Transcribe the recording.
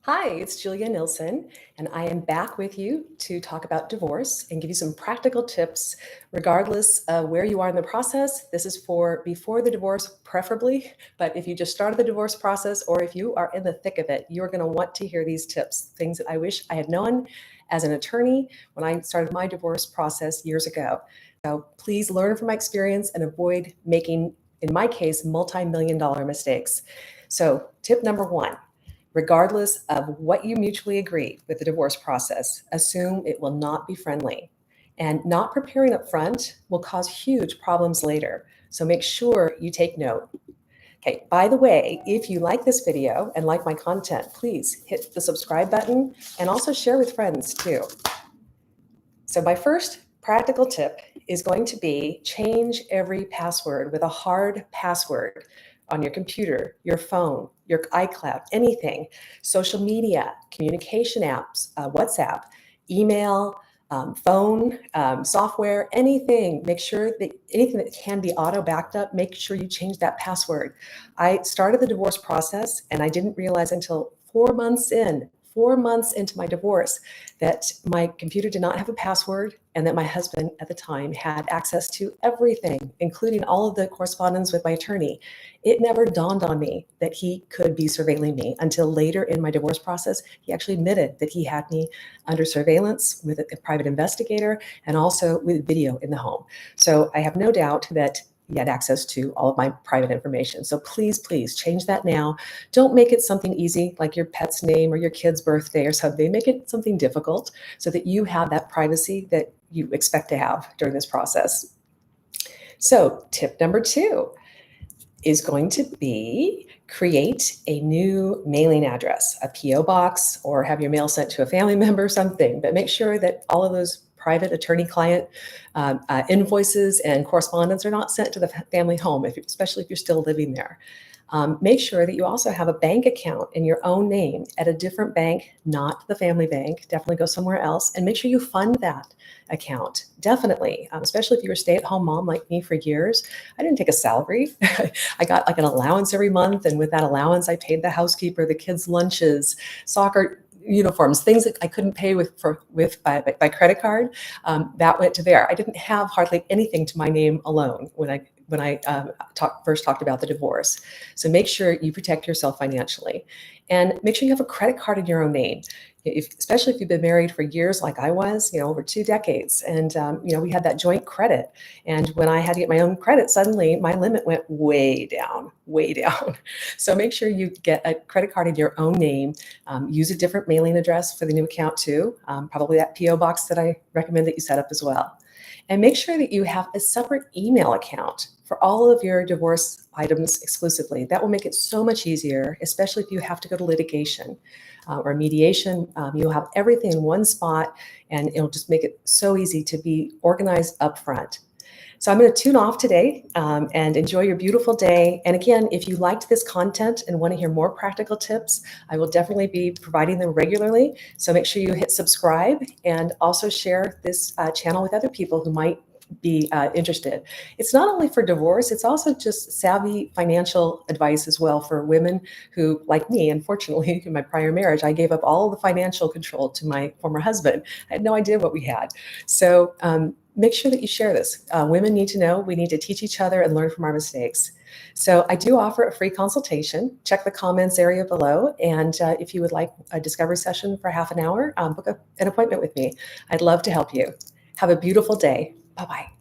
Hi, it's Julia Nilsson, and I am back with you to talk about divorce and give you some practical tips, regardless of where you are in the process. This is for before the divorce, preferably, but if you just started the divorce process or if you are in the thick of it, you're going to want to hear these tips, things that I wish I had known as an attorney when I started my divorce process years ago. So please learn from my experience and avoid making, in my case, multi-million dollar mistakes. So, tip number one. Regardless of what you mutually agree with the divorce process, assume it will not be friendly. And not preparing up front will cause huge problems later. So make sure you take note. Okay, by the way, if you like this video and like my content, please hit the subscribe button and also share with friends too. So my first practical tip is going to be change every password with a hard password on your computer, your phone, your iCloud, anything, social media, communication apps, WhatsApp, email, phone, software, anything. Make sure that anything that can be auto backed up, make sure you change that password. I started the divorce process and I didn't realize until 4 months into my divorce, that my computer did not have a password and that my husband at the time had access to everything, including all of the correspondence with my attorney. It never dawned on me that he could be surveilling me until later in my divorce process. He actually admitted that he had me under surveillance with a private investigator and also with video in the home. So I have no doubt that he had access to all of my private information. So please, please change that now. Don't make it something easy like your pet's name or your kid's birthday or something. Make it something difficult so that you have that privacy that you expect to have during this process. So tip number two is going to be create a new mailing address, a PO box, or have your mail sent to a family member or something. But make sure that all of those private attorney-client invoices and correspondence are not sent to the family home, especially if you're still living there. Make sure that you also have a bank account in your own name at a different bank, not the family bank. Definitely go somewhere else, and make sure you fund that account. Definitely, especially if you were a stay-at-home mom like me for years. I didn't take a salary. I got like an allowance every month, and with that allowance, I paid the housekeeper, the kids' lunches, soccer uniforms, things that I couldn't pay by credit card. That went to there. I didn't have hardly anything to my name alone when I first talked about the divorce. So make sure you protect yourself financially, and make sure you have a credit card in your own name. Especially if you've been married for years like I was, over 2 decades, and we had that joint credit. And when I had to get my own credit, suddenly my limit went way down, way down. So make sure you get a credit card in your own name. Use a different mailing address for the new account too, probably that PO box that I recommend that you set up as well. And make sure that you have a separate email account for all of your divorce items exclusively. That will make it so much easier, especially if you have to go to litigation or mediation. You'll have everything in one spot, and it'll just make it so easy to be organized up front. So I'm going to tune off today and enjoy your beautiful day. And again, if you liked this content and want to hear more practical tips, I will definitely be providing them regularly. So make sure you hit subscribe and also share this channel with other people who might be interested. It's not only for divorce, it's also just savvy financial advice as well for women who, like me, unfortunately, in my prior marriage, I gave up all the financial control to my former husband. I had no idea what we had. So make sure that you share this. Women need to know. We need to teach each other and learn from our mistakes. So I do offer a free consultation. Check the comments area below. And if you would like a discovery session for half an hour, book an appointment with me. I'd love to help you. Have a beautiful day. Bye-bye.